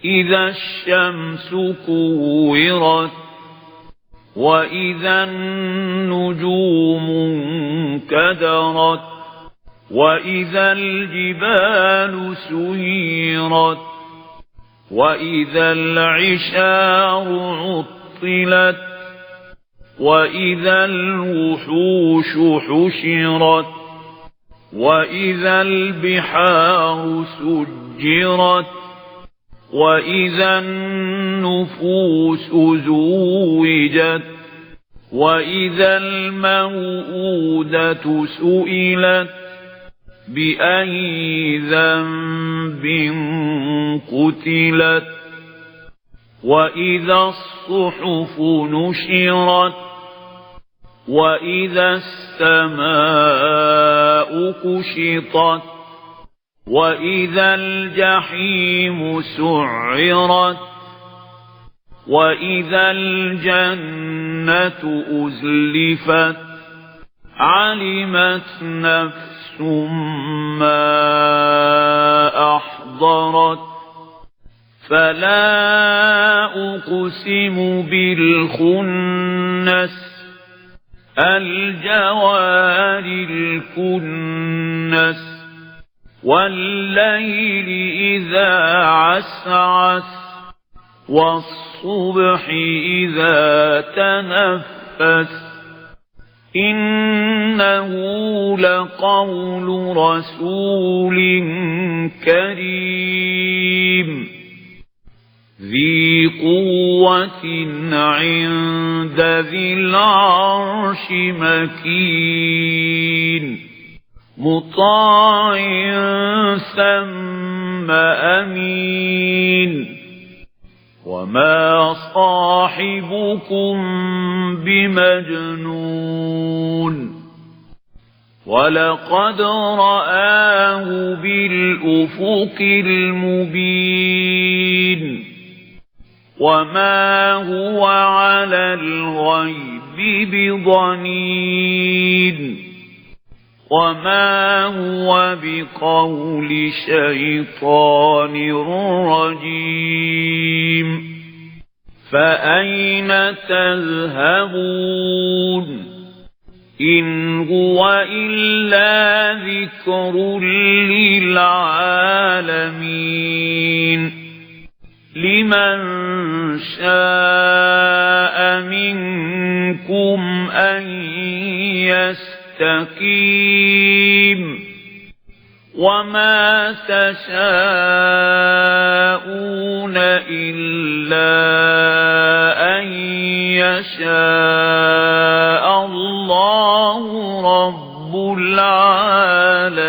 إذا الشمس كورت وإذا النجوم انكدرت وإذا الجبال سيرت وإذا العشار عطلت وإذا الوحوش حشرت وإذا البحار سجرت وإذا النفوس زوجت وإذا الموءودة سئلت بأي ذنب قتلت وإذا الصحف نشرت وإذا السماء كشطت وإذا الجحيم سعرت وإذا الجنة أزلفت علمت نفس ما أحضرت فلا أقسم بالخنس الجوار الكنس والليل إذا عسعس والصبح إذا تنفس إنه لقول رسول كريم ذي قوة عند ذي العرش مكين مطاع ثم أمين وما صاحبكم بمجنون ولقد رآه بالأفق المبين وما هو على الغيب بضنين وما هو بقول شيطان رجيم فأين تذهبون إن هو إلا ذكر للعالمين لمن شاء منكم أن يستقيم وما تشاءون إلا أن يشاء الله رب العالمين.